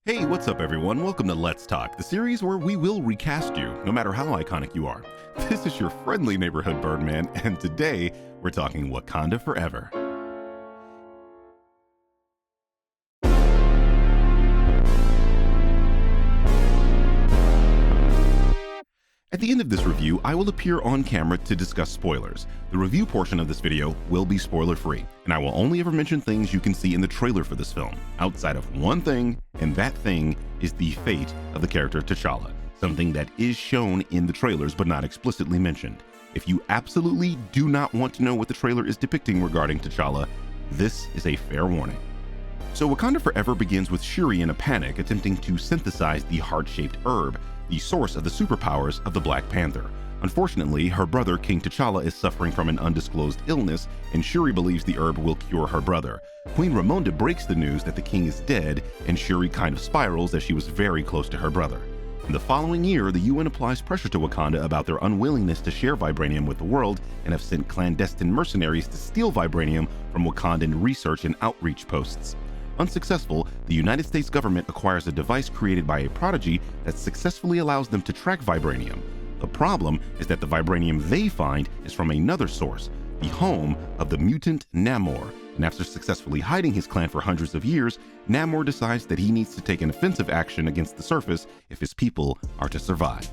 Hey, what's up everyone? Welcome to Let's Talk, the series where we will recast you, no matter how iconic you are. This is your friendly neighborhood Birdman, and today we're talking Wakanda Forever. At the end of this review, I will appear on camera to discuss spoilers. The review portion of this video will be spoiler-free, and I will only ever mention things you can see in the trailer for this film, outside of one thing, and that thing is the fate of the character T'Challa, something that is shown in the trailers but not explicitly mentioned. If you absolutely do not want to know what the trailer is depicting regarding T'Challa, this is a fair warning. So Wakanda Forever begins with Shuri in a panic attempting to synthesize the heart-shaped herb, the source of the superpowers of the Black Panther. Unfortunately, her brother King T'Challa is suffering from an undisclosed illness, and Shuri believes the herb will cure her brother. Queen Ramonda breaks the news that the king is dead, and Shuri kind of spirals as she was very close to her brother. In the following year, the UN applies pressure to Wakanda about their unwillingness to share vibranium with the world and have sent clandestine mercenaries to steal vibranium from Wakandan research and outreach posts. Unsuccessful, the United States government acquires a device created by a prodigy that successfully allows them to track vibranium. The problem is that the vibranium they find is from another source, the home of the mutant Namor. And after successfully hiding his clan for hundreds of years, Namor decides that he needs to take an offensive action against the surface if his people are to survive.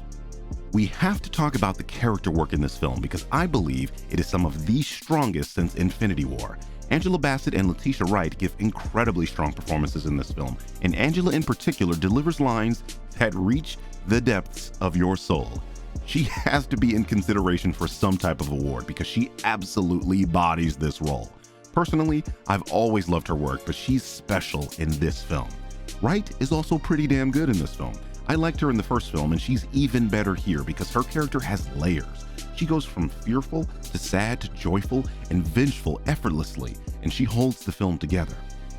We have to talk about the character work in this film because I believe it is some of the strongest since Infinity War. Angela Bassett and Letitia Wright give incredibly strong performances in this film, and Angela in particular delivers lines that reach the depths of your soul. She has to be in consideration for some type of award because she absolutely bodies this role. Personally, I've always loved her work, but she's special in this film. Wright is also pretty damn good in this film. I liked her in the first film, and she's even better here because her character has layers. She goes from fearful to sad to joyful and vengeful effortlessly, and she holds the film together.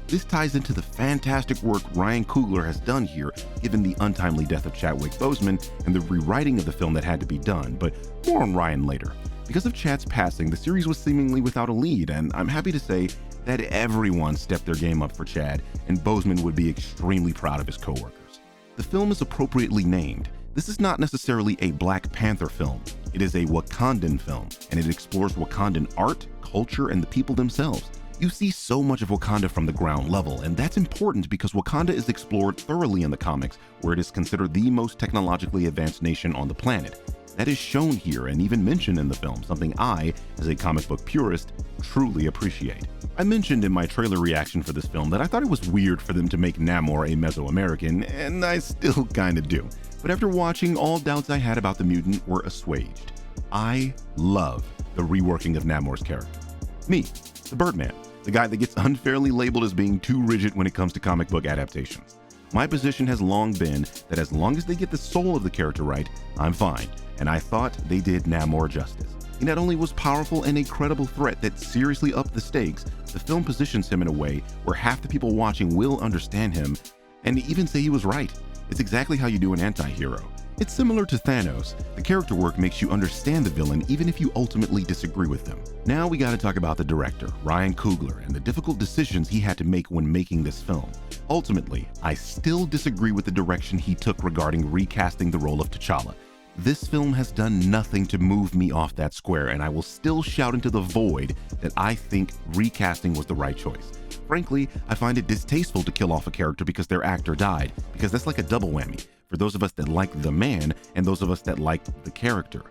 This ties into the fantastic work Ryan Coogler has done here, given the untimely death of Chadwick Boseman and the rewriting of the film that had to be done, but more on Ryan later. Because of Chad's passing, the series was seemingly without a lead, and I'm happy to say that everyone stepped their game up for Chad, and Boseman would be extremely proud of his co-workers. The film is appropriately named. This is not necessarily a Black Panther film. It is a Wakandan film, and it explores Wakandan art, culture, and the people themselves. You see so much of Wakanda from the ground level, and that's important because Wakanda is explored thoroughly in the comics, where it is considered the most technologically advanced nation on the planet. That is shown here and even mentioned in the film, something I, as a comic book purist, truly appreciate. I mentioned in my trailer reaction for this film that I thought it was weird for them to make Namor a Mesoamerican, and I still kinda do. But after watching, all doubts I had about the mutant were assuaged. I love the reworking of Namor's character. Me, the Birdman, the guy that gets unfairly labeled as being too rigid when it comes to comic book adaptations. My position has long been that as long as they get the soul of the character right, I'm fine, and I thought they did Namor justice. He not only was powerful and a credible threat that seriously upped the stakes, the film positions him in a way where half the people watching will understand him and even say he was right. It's exactly how you do an anti-hero. It's similar to Thanos. The character work makes you understand the villain even if you ultimately disagree with them. Now we gotta talk about the director, Ryan Coogler, and the difficult decisions he had to make when making this film. Ultimately, I still disagree with the direction he took regarding recasting the role of T'Challa. This film has done nothing to move me off that square, and I will still shout into the void that I think recasting was the right choice. Frankly, I find it distasteful to kill off a character because their actor died, because that's like a double whammy for those of us that like the man and those of us that like the character.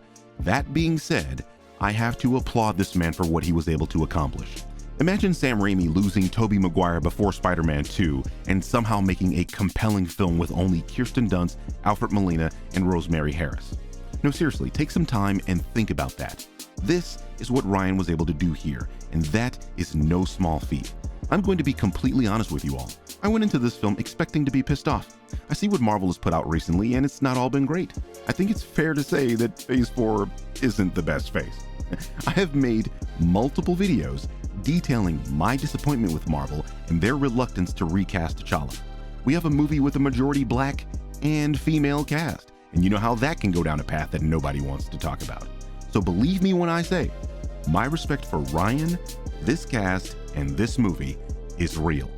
That being said, I have to applaud this man for what he was able to accomplish. Imagine Sam Raimi losing Tobey Maguire before Spider-Man 2 and somehow making a compelling film with only Kirsten Dunst, Alfred Molina, and Rosemary Harris. No, seriously, take some time and think about that. This is what Ryan was able to do here, and that is no small feat. I'm going to be completely honest with you all. I went into this film expecting to be pissed off. I see what Marvel has put out recently, and it's not all been great. I think it's fair to say that Phase 4 isn't the best phase. I have made multiple videos detailing my disappointment with Marvel and their reluctance to recast T'Challa. We have a movie with a majority Black and female cast, and you know how that can go down a path that nobody wants to talk about. So believe me when I say, my respect for Ryan, this cast, and this movie is real.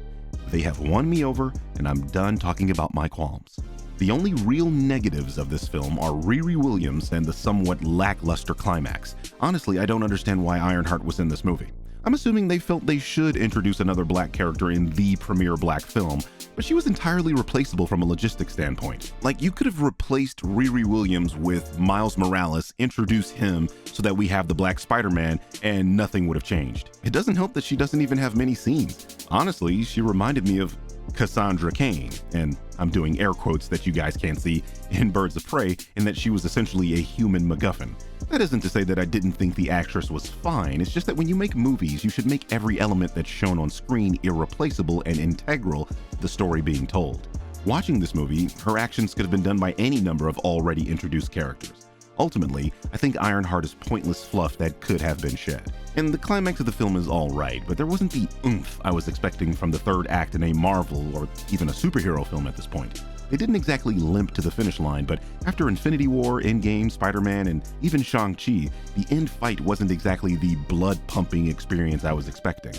they have won me over, and I'm done talking about my qualms. The only real negatives of this film are Riri Williams and the somewhat lackluster climax. Honestly, I don't understand why Ironheart was in this movie. I'm assuming they felt they should introduce another black character in the premiere black film, but she was entirely replaceable from a logistics standpoint. Like, you could have replaced Riri Williams with Miles Morales, introduce him so that we have the Black Spider-Man, and nothing would have changed. It doesn't help that she doesn't even have many scenes. Honestly, she reminded me of Cassandra Cain, and I'm doing air quotes that you guys can't see, in Birds of Prey, in that she was essentially a human MacGuffin. That isn't to say that I didn't think the actress was fine, it's just that when you make movies, you should make every element that's shown on screen irreplaceable and integral to the story being told. Watching this movie, her actions could have been done by any number of already introduced characters. Ultimately, I think Ironheart is pointless fluff that could have been shed. And the climax of the film is alright, but there wasn't the oomph I was expecting from the third act in a Marvel or even a superhero film at this point. They didn't exactly limp to the finish line, but after Infinity War, Endgame, Spider-Man, and even Shang-Chi, the end fight wasn't exactly the blood-pumping experience I was expecting.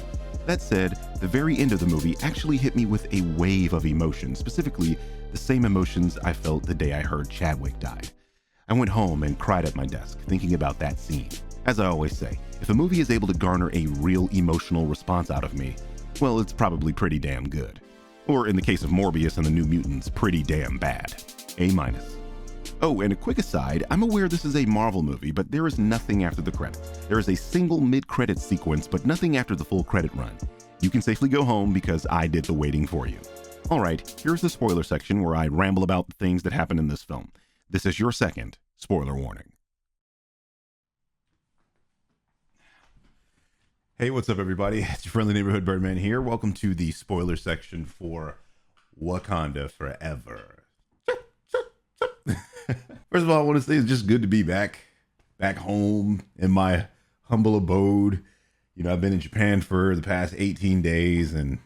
That said, the very end of the movie actually hit me with a wave of emotion, specifically the same emotions I felt the day I heard Chadwick died. I went home and cried at my desk, thinking about that scene. As I always say, if a movie is able to garner a real emotional response out of me, well, it's probably pretty damn good. Or in the case of Morbius and the New Mutants, pretty damn bad. A-. Oh, and a quick aside, I'm aware this is a Marvel movie, but there is nothing after the credits. There is a single mid-credits sequence, but nothing after the full credit run. You can safely go home because I did the waiting for you. Alright, here's the spoiler section where I ramble about the things that happen in this film. This is your second spoiler warning. Hey, what's up, everybody? It's your friendly neighborhood Birdman here. Welcome to the spoiler section for Wakanda Forever. First of all, I want to say it's just good to be back home in my humble abode. You know, I've been in Japan for the past 18 days, and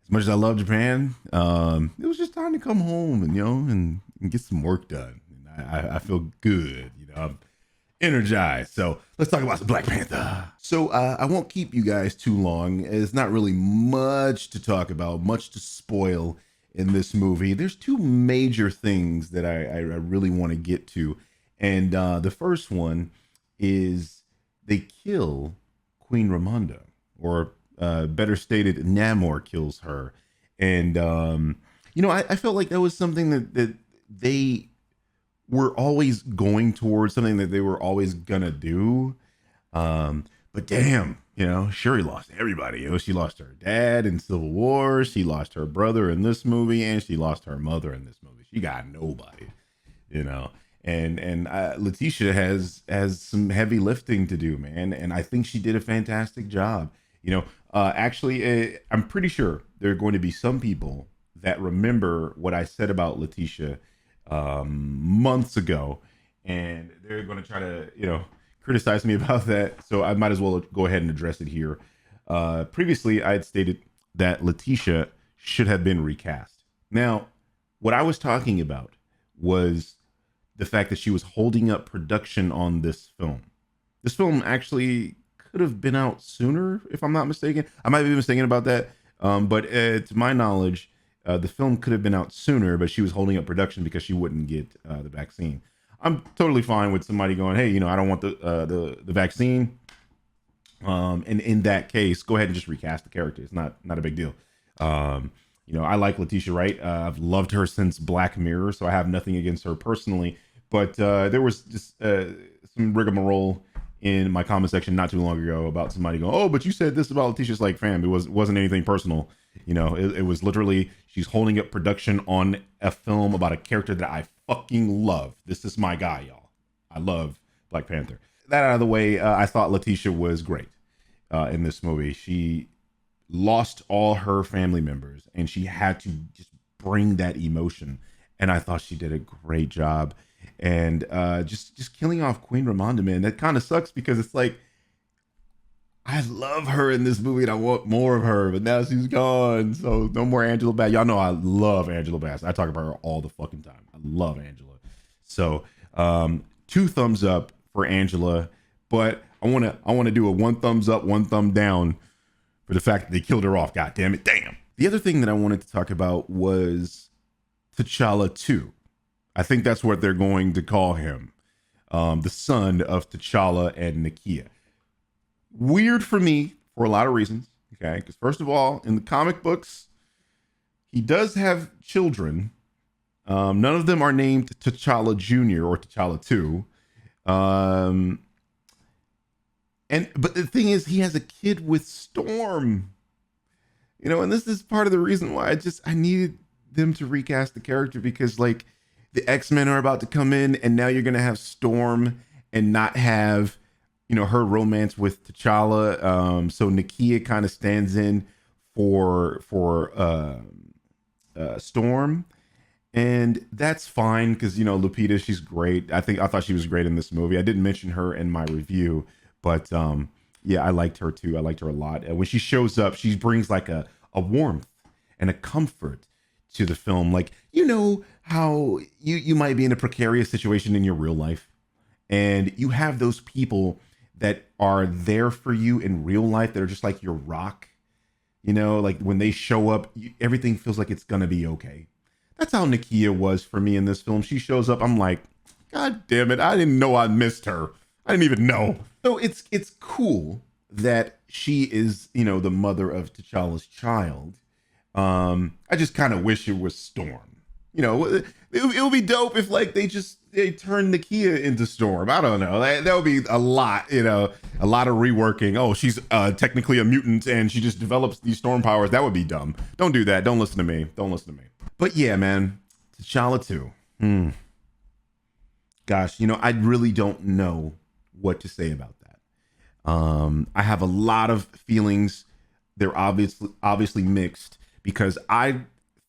as much as I love Japan, it was just time to come home and, and get some work done. And I feel good, I'm energized. So let's talk about some Black Panther. So I won't keep you guys too long. It's not really much to talk about, much to spoil in this movie. There's two major things that I really want to get to. And the first one is they kill Queen Ramonda, or better stated, Namor kills her. And, I felt like that was something that they were always going towards, something that they were always gonna do. But damn, Shuri lost everybody. She lost her dad in Civil War. She lost her brother in this movie, and she lost her mother in this movie. She got nobody, And Letitia has some heavy lifting to do, man. And I think she did a fantastic job. Actually, I'm pretty sure there are going to be some people that remember what I said about Letitia months ago, and they're going to try to criticize me about that, so I might as well go ahead and address it here. Previously I had stated that Letitia should have been recast. Now, what I was talking about was the fact that she was holding up production on this film. This film actually could have been out sooner, if I'm not mistaken. I might be mistaken about that, but to my knowledge, the film could have been out sooner, but she was holding up production because she wouldn't get the vaccine. I'm totally fine with somebody going, hey, I don't want the vaccine. And in that case, go ahead and just recast the character. It's not a big deal. I like Letitia Wright. I've loved her since Black Mirror, so I have nothing against her personally. But there was just some rigmarole in my comment section not too long ago about somebody going, oh, but you said this about Letitia. It's like, fam, it wasn't anything personal. It was literally, she's holding up production on a film about a character that I fucking love. This is my guy, y'all. I love Black Panther. That out of the way, I thought Letitia was great in this movie. She lost all her family members, and she had to just bring that emotion. And I thought she did a great job. And just killing off Queen Ramonda, man, that kind of sucks, because it's like, I love her in this movie and I want more of her, but now she's gone. So no more Angela Bassett. Y'all know I love Angela Bassett. I talk about her all the fucking time. I love Angela. So 2 thumbs up for Angela, but I want to do a 1 thumbs up, 1 thumb down for the fact that they killed her off. God damn it. Damn. The other thing that I wanted to talk about was T'Challa 2. I think that's what they're going to call him. The son of T'Challa and Nakia. Weird for me for a lot of reasons. Okay, because first of all, in the comic books, he does have children. None of them are named T'Challa Jr. or T'Challa 2. But the thing is, he has a kid with Storm. And this is part of the reason why I needed them to recast the character, because like the X-Men are about to come in, and now you're gonna have Storm and not have her romance with T'Challa. So Nakia kind of stands in for Storm, and that's fine because Lupita, she's great. I thought she was great in this movie. I didn't mention her in my review, but yeah, I liked her too. I liked her a lot. When she shows up, she brings like a warmth and a comfort to the film. Like, how you might be in a precarious situation in your real life, and you have those people that are there for you in real life that are just like your rock. Like when they show up, everything feels like it's gonna be okay. That's how Nakia was for me in this film. She shows up, I'm like, God damn it, I didn't know I missed her. I didn't even know. So it's cool that she is, the mother of T'Challa's child. I just kind of wish it was Storm. It would be dope if like they turned Nakia into Storm. I don't know. That would be a lot, a lot of reworking. Oh, she's technically a mutant and she just develops these storm powers. That would be dumb. Don't do that. Don't listen to me. But yeah, man, T'Challa 2. Gosh, I really don't know what to say about that. I have a lot of feelings. They're obviously mixed, because I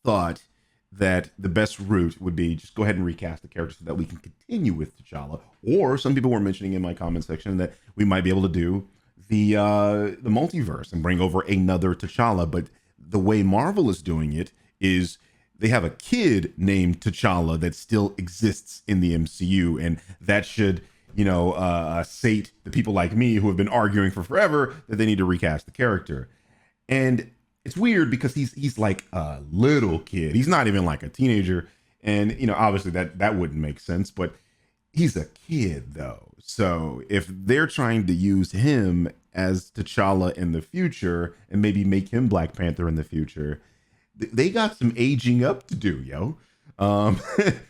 thought that the best route would be just go ahead and recast the character so that we can continue with T'Challa. Or some people were mentioning in my comment section that we might be able to do the multiverse and bring over another T'Challa. But the way Marvel is doing it is they have a kid named T'Challa that still exists in the MCU, and that should sate the people like me who have been arguing for forever that they need to recast the character. And it's weird because he's like a little kid. He's not even like a teenager. And, obviously that wouldn't make sense, but he's a kid though. So if they're trying to use him as T'Challa in the future and maybe make him Black Panther in the future, they got some aging up to do, yo.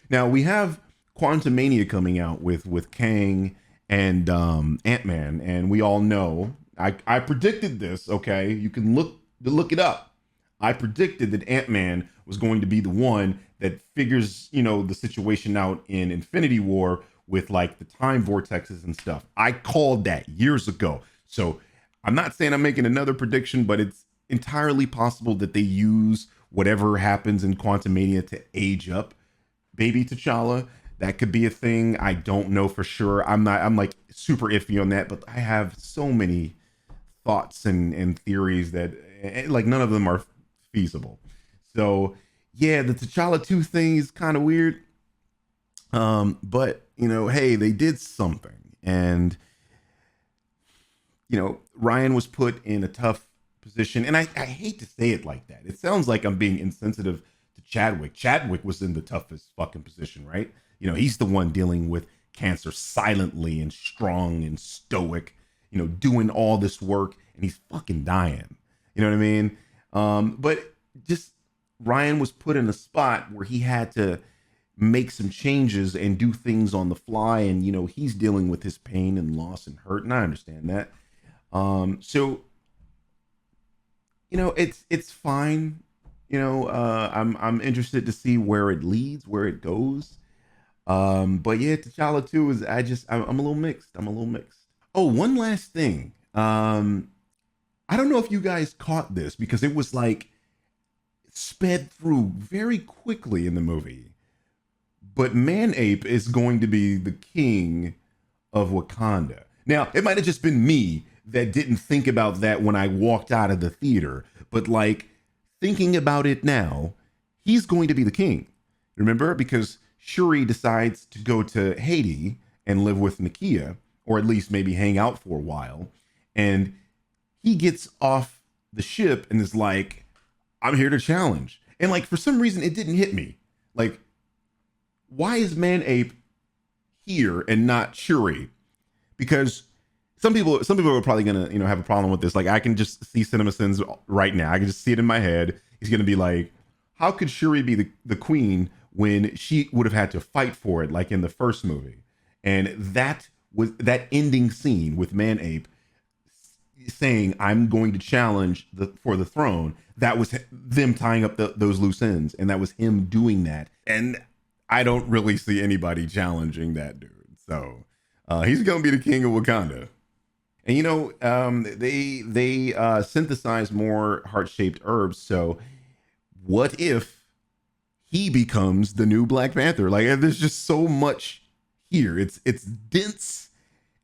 Now we have Quantumania coming out with Kang and Ant-Man, and we all know I predicted this. Okay, you can look it up. I predicted that Ant-Man was going to be the one that figures the situation out in Infinity War with like the time vortexes and stuff. I called that years ago. So I'm not saying I'm making another prediction, but it's entirely possible that they use whatever happens in Quantumania to age up baby T'Challa. That could be a thing. I don't know for sure. I'm like super iffy on that, but I have so many thoughts and theories that like none of them are feasible. So yeah, the T'Challa 2 thing is kind of weird. But hey, they did something, and Ryan was put in a tough position, and I hate to say it like that. It sounds like I'm being insensitive to Chadwick. Chadwick was in the toughest fucking position, right? He's the one dealing with cancer silently and strong and stoic, doing all this work, and he's fucking dying. You know what I mean? But just Ryan was put in a spot where he had to make some changes and do things on the fly, and he's dealing with his pain and loss and hurt, and I understand that. So it's fine. I'm interested to see where it leads, where it goes. But yeah, T'Challa 2 is I'm a little mixed. Oh, one last thing. I don't know if you guys caught this because it was like sped through very quickly in the movie. But Man-Ape is going to be the king of Wakanda. Now, it might have just been me that didn't think about that when I walked out of the theater. But like thinking about it now, he's going to be the king. Remember? Because Shuri decides to go to Haiti and live with Nakia, or at least maybe hang out for a while. And he gets off the ship and is like, I'm here to challenge. And like for some reason it didn't hit me. Like, why is Man Ape here and not Shuri? Because some people are probably gonna have a problem with this. Like I can just see CinemaSins right now. I can just see it in my head. He's gonna be like, how could Shuri be the queen when she would have had to fight for it, like in the first movie? And that was that ending scene with Man Ape saying, "I'm going to challenge for the throne." That was them tying up those loose ends, and that was him doing that. And I don't really see anybody challenging that dude. So he's gonna be the king of Wakanda. And they synthesize more heart-shaped herbs. So what if he becomes the new Black Panther? Like there's just so much here. It's dense,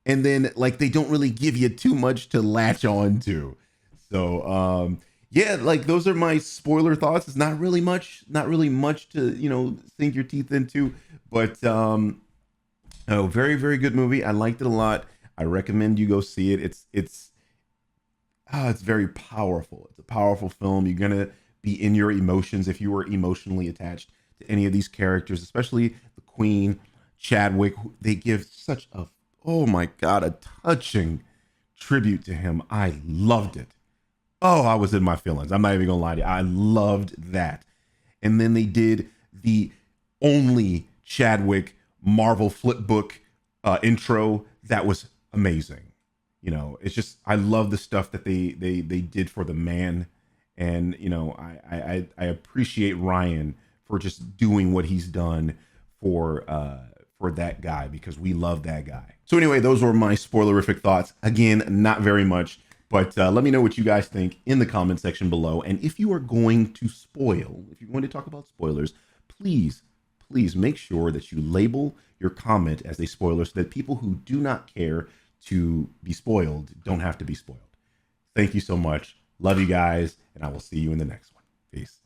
and then like they don't really give you too much to latch on to. So yeah, like those are my spoiler thoughts. It's not really much to sink your teeth into, but oh, very, very good movie. I liked it a lot. I recommend you go see it. It's very powerful. It's a powerful film. You're gonna be in your emotions if you were emotionally attached to any of these characters, especially the Queen, Chadwick. They give such a, oh my God, a touching tribute to him. I loved it. Oh, I was in my feelings. I'm not even gonna lie to you. I loved that. And then they did the only Chadwick Marvel flipbook intro that was amazing. It's just I love the stuff that they did for the man, and I appreciate Ryan for just doing what he's done for that guy, because we love that guy. So anyway, those were my spoilerific thoughts. Again, not very much, but let me know what you guys think in the comment section below. And if you are going to if you're going to talk about spoilers, please make sure that you label your comment as a spoiler so that people who do not care to be spoiled don't have to be spoiled. Thank you so much. Love you guys, and I will see you in the next one. Peace.